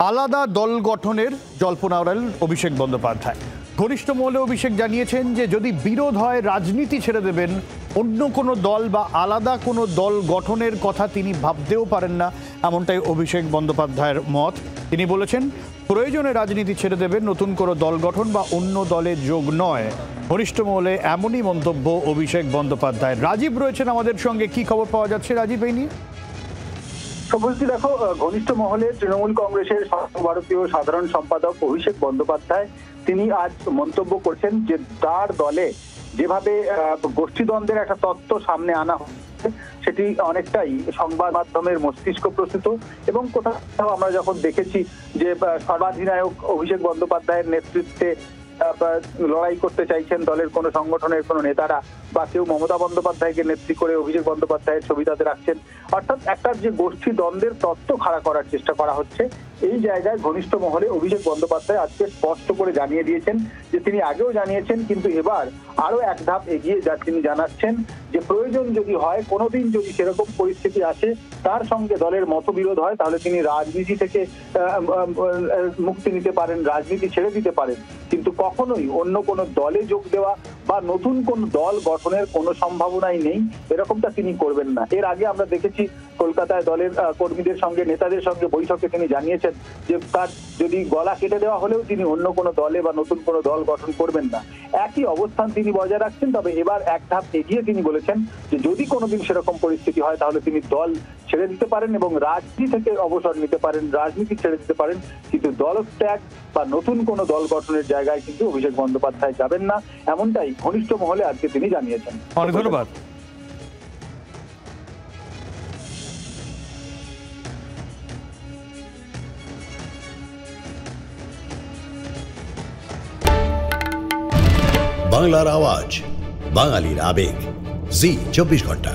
আলাদা দল গঠনের জল্পনা ওড়ালেন অভিষেক বন্দ্যোপাধ্যায়। ঘনিষ্ঠ মহলে অভিষেক জানিয়েছেন যে যদি বিরোধ হয় রাজনীতি ছেড়ে দেবেন, অন্য কোনো দল বা আলাদা কোনো দল গঠনের কথা তিনি ভাবতেও পারেন না, এমনটাই অভিষেক বন্দ্যোপাধ্যায়ের মত। তিনি বলেছেন প্রয়োজনে রাজনীতি ছেড়ে দেবেন, নতুন কোনো দল গঠন বা অন্য দলে যোগ নয়। ঘনিষ্ঠ মহলে এমনই মন্তব্য অভিষেক বন্দ্যোপাধ্যায়। রাজীব রয়েছেন আমাদের সঙ্গে, কি খবর পাওয়া যাচ্ছে রাজীব এই নিয়ে? সবুজদি, দেখো, ঘনিষ্ঠ মহলে তৃণমূল কংগ্রেসের সর্বভারতীয় সাধারণ সম্পাদক অভিষেক বন্দ্যোপাধ্যায় তিনি আজ মন্তব্য করছেন যে তার দলে যেভাবে গোষ্ঠীদ্বন্দ্বের একটা তত্ত্ব সামনে আনা হচ্ছে সেটি অনেকটাই সংবাদ মাধ্যমের মস্তিষ্ক প্রসূত, এবং কোথাও আমরা যখন দেখেছি যে সর্বাধিনায়ক অভিষেক বন্দ্যোপাধ্যায়ের নেতৃত্বে লড়াই করতে চাইছেন দলের কোনো সংগঠনের কোনো নেতারা, বা কেউ মমতা বন্দ্যোপাধ্যায়কে নেত্রী করে অভিষেক বন্দ্যোপাধ্যায়ের ছবি তাতে রাখছেন, অর্থাৎ একটা যে গোষ্ঠী দ্বন্দ্বের তত্ত্ব খাড়া করার চেষ্টা করা হচ্ছে। এই জায়গায় ঘনিষ্ঠ মহলে অভিষেক বন্দ্যোপাধ্যায় আজকে স্পষ্ট করে জানিয়ে দিয়েছেন যে তিনি আগেও জানিয়েছেন, কিন্তু এবার আরো এক ধাপ এগিয়ে যা তিনি জানাচ্ছেন যে প্রয়োজন যদি হয়, কোনোদিন যদি সেরকম পরিস্থিতি আসে তার সঙ্গে দলের মতবিরোধ হয়, তাহলে তিনি রাজনীতি থেকে মুক্তি নিতে পারেন, রাজনীতি ছেড়ে দিতে পারেন, কিন্তু কখনোই অন্য কোনো দলে যোগ দেওয়া বা নতুন কোন দল গঠনের কোনো সম্ভাবনাই নেই, এরকমটা তিনি করবেন না। এর আগে আমরা দেখেছি কলকাতায় দলের কর্মীদের সঙ্গে, নেতাদের সঙ্গে বৈঠকে তিনি জানিয়েছেন যে তার যদি গলা কেটে দেওয়া হলেও তিনি অন্য কোনো দলে বা নতুন কোনো দল গঠন করবেন না। একই অবস্থান তিনি বজায় রাখছেন, তবে এবার এক ধাপ এগিয়ে তিনি বলেছেন যে যদি কোনোদিন সেরকম পরিস্থিতি হয় তাহলে তিনি দল ছেড়ে দিতে পারেন এবং রাজনীতি থেকে অবসর নিতে পারেন, রাজনীতি ছেড়ে দিতে পারেন, কিন্তু দলত্যাগ বা নতুন কোনো দল গঠনের জায়গায় কিন্তু অভিষেক বন্দ্যোপাধ্যায় যাবেন না, এমনটাই ঘনিষ্ঠ মহলে আজকে তিনি জানিয়েছেন। অনেক ধন্যবাদ। বাংলার আওয়াজ, বাঙালির আবেগ, জি 24 ঘন্টা।